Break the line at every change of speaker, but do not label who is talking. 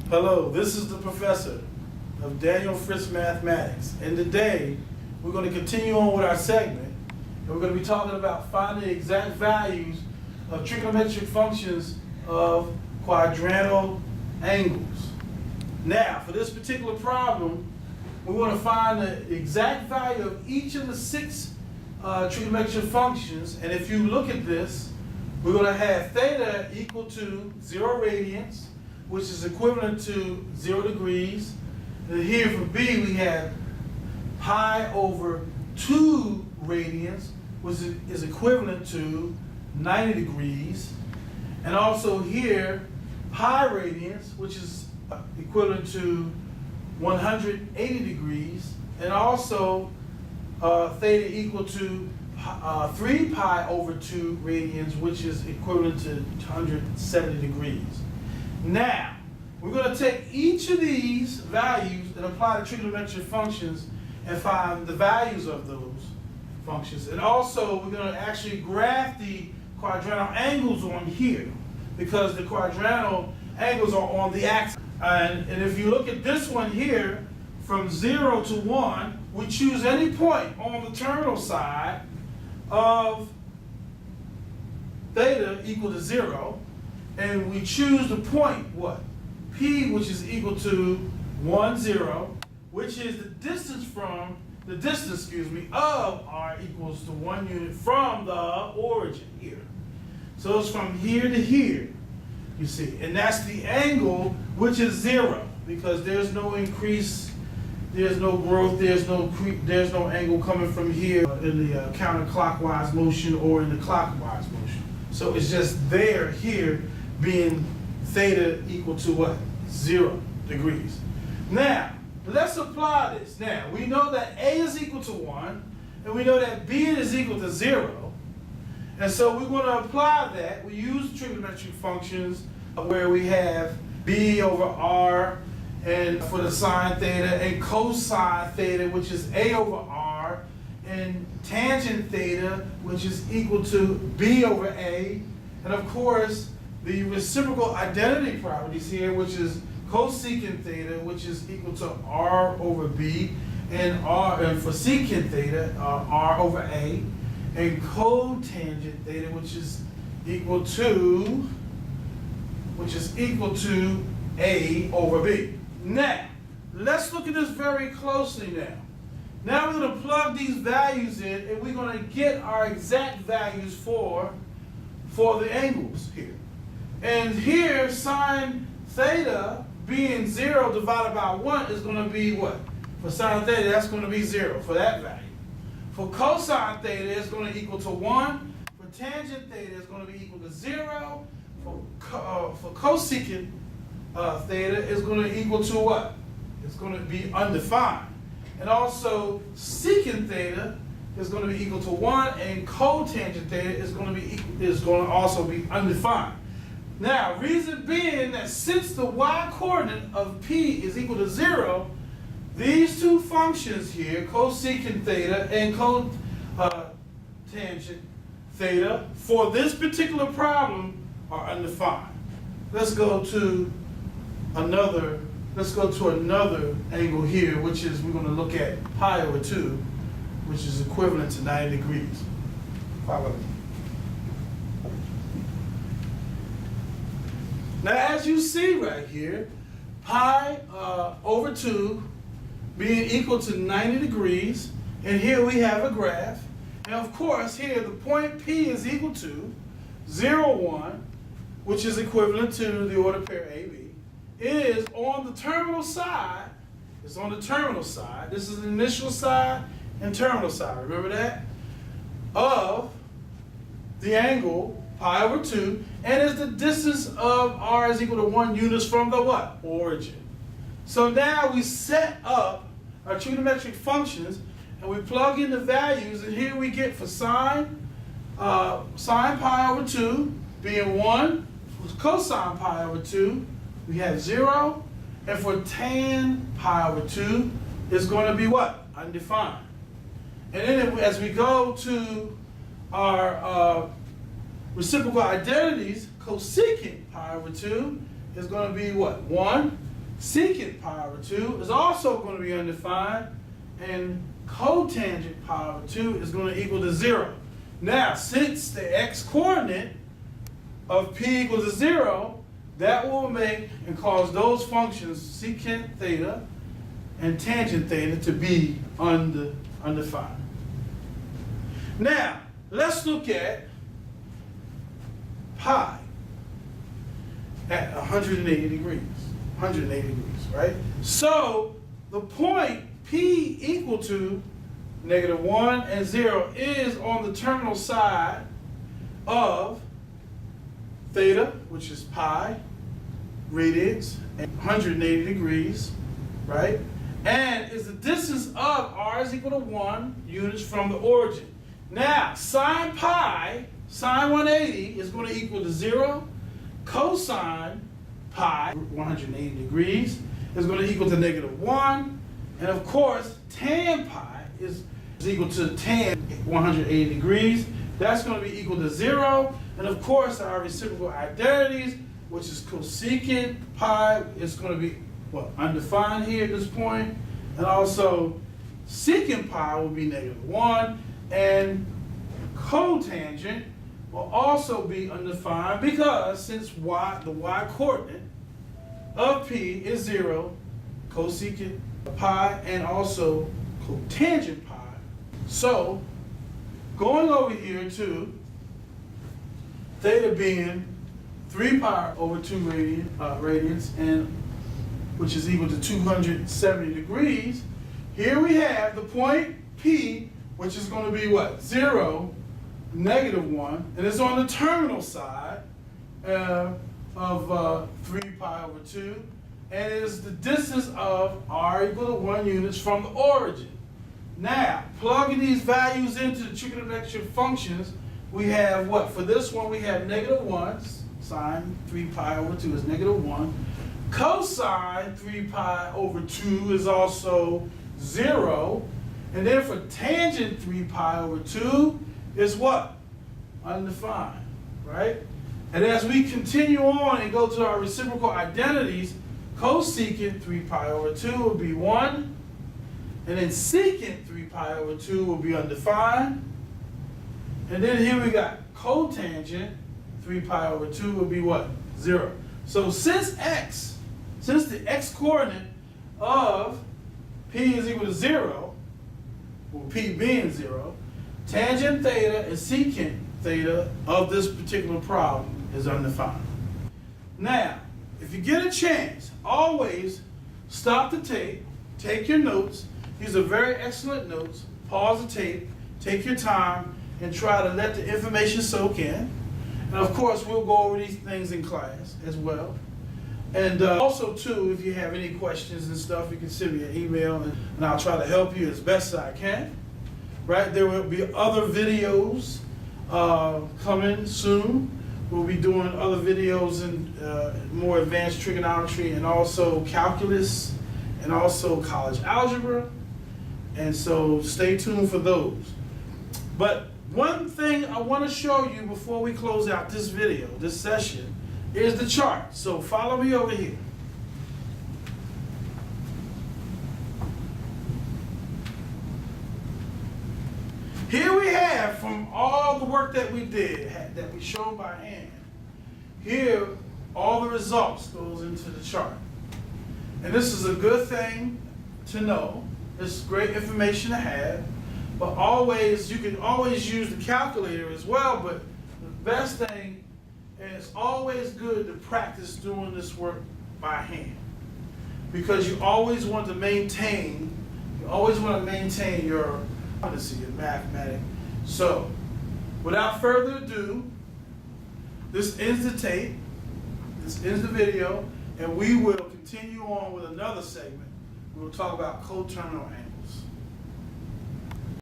Hello, this is the professor of Daniel Fritz Mathematics, and today we're going to continue on with our segment, and we're going to be talking about finding the exact values of trigonometric functions of quadrantal angles. Now, for this particular problem, we want to find the exact value of each of the 6 trigonometric functions, and if you look at this, we're going to have theta equal to 0 radians, which is equivalent to 0 degrees. And here for B, we have pi over 2 radians, which is equivalent to 90 degrees. And also here, pi radians, which is equivalent to 180 degrees. And also theta equal to 3 pi over 2 radians, which is equivalent to 170 degrees. Now, we're going to take each of these values and apply the trigonometric functions and find the values of those functions. And also, we're going to actually graph the quadrantal angles on here because the quadrantal angles are on the axis. And if you look at this one here, from 0 to 1, we choose any point on the terminal side of theta equal to 0. And we choose the point, what? P, which is equal to 1, 0, which is the distance of R equals to 1 unit from the origin here. So it's from here to here, you see. And that's the angle, which is 0, because there's no increase, there's no growth, there's no angle coming from here in the counterclockwise motion or in the clockwise motion. So it's just there, here, being theta equal to what? 0 degrees. Now, let's apply this. Now, we know that A is equal to 1, and we know that B is equal to 0. And so we're going to apply that. We use trigonometric functions where we have B over R and for the sine theta, and cosine theta, which is A over R, and tangent theta, which is equal to B over A, and of course, the reciprocal identity properties here, which is cosecant theta, which is equal to R over B, and for secant theta, R over A, and cotangent theta, which is equal to A over B. Now, let's look at this very closely now. Now we're going to plug these values in, and we're going to get our exact values for the angles here. And here, sine theta being 0 divided by 1 is going to be what? For sine theta, that's going to be 0 for that value. For cosine theta, it's going to equal to 1. For tangent theta, it's going to be equal to 0. For cosecant theta, it's going to equal to what? It's going to be undefined. And also, secant theta is going to be equal to 1, and cotangent theta is going to also be undefined. Now, reason being that since the y-coordinate of P is equal to 0, these two functions here, cosecant theta and cotangent theta, for this particular problem are undefined. Let's go to another angle here, which is we're going to look at pi over 2, which is equivalent to 90 degrees. Follow me. Now, as you see right here, pi over 2 being equal to 90 degrees, and here we have a graph. And of course, here the point P is equal to 0, 1, which is equivalent to the order pair AB, is on the terminal side. It's on the terminal side. This is the initial side and terminal side. Remember that? Of the angle pi over 2, and is the distance of R is equal to 1 units from the what? Origin. So now we set up our trigonometric functions, and we plug in the values, and here we get for sine pi over 2 being 1, for cosine pi over 2, we have 0, and for tan pi over 2, it's going to be what? Undefined. And then as we go to our reciprocal identities, cosecant pi over 2 is going to be what? 1. secant pi over 2 is also going to be undefined, and cotangent pi over 2 is going to equal to 0. Now, since the x-coordinate of p equals to 0, that will make and cause those functions secant theta and tangent theta to be undefined. Now, let's look at pi at 180 degrees. 180 degrees, right? So the point P equal to -1 and 0 is on the terminal side of theta, which is pi radians, and 180 degrees, right? And is the distance of r is equal to 1 units from the origin. Now, sine pi, sine 180 is going to equal to 0. Cosine pi, 180 degrees, is going to equal to -1. And of course, tan pi is equal to tan 180 degrees. That's going to be equal to 0. And of course, our reciprocal identities, which is cosecant pi, is going to be, well, undefined here at this point. And also, secant pi will be -1. And cotangent will also be undefined because since the y coordinate of p is 0, cosecant pi and also cotangent pi. So going over here to theta being 3 pi over 2 radians, and which is equal to 270 degrees, here we have the point P, which is going to be what? 0, -1, and it's on the terminal side of 3 pi over 2, and it is the distance of r equal to 1 units from the origin. Now, plugging these values into the trigonometric functions, we have what? For this one, we have -1, sine 3 pi over 2 is -1. Cosine 3 pi over 2 is also 0. And then for tangent 3 pi over 2 is what? Undefined, right? And as we continue on and go to our reciprocal identities, cosecant 3 pi over 2 will be 1. And then secant 3 pi over 2 will be undefined. And then here we got cotangent 3 pi over 2 will be what? 0. So since the x coordinate of p is equal to 0, well, p being 0, tangent theta and secant theta of this particular problem is undefined. Now, if you get a chance, always stop the tape, take your notes. These are very excellent notes. Pause the tape, take your time, and try to let the information soak in. And of course, we'll go over these things in class as well. And also, too, if you have any questions and stuff, you can send me an email, and I'll try to help you as best I can. Right? There will be other videos coming soon. We'll be doing other videos in more advanced trigonometry and also calculus and also college algebra. And so stay tuned for those. But one thing I want to show you before we close out this video, this session, is the chart. So follow me over here. Here we have, from all the work that we did, that we showed by hand, here all the results goes into the chart. And this is a good thing to know. It's great information to have. But always, you can always use the calculator as well, but the best thing, and it's always good to practice doing this work by hand. Because you always want to maintain your competency in mathematics. So, without further ado, this ends the tape, this ends the video, and we will continue on with another segment. We'll talk about coterminal angles.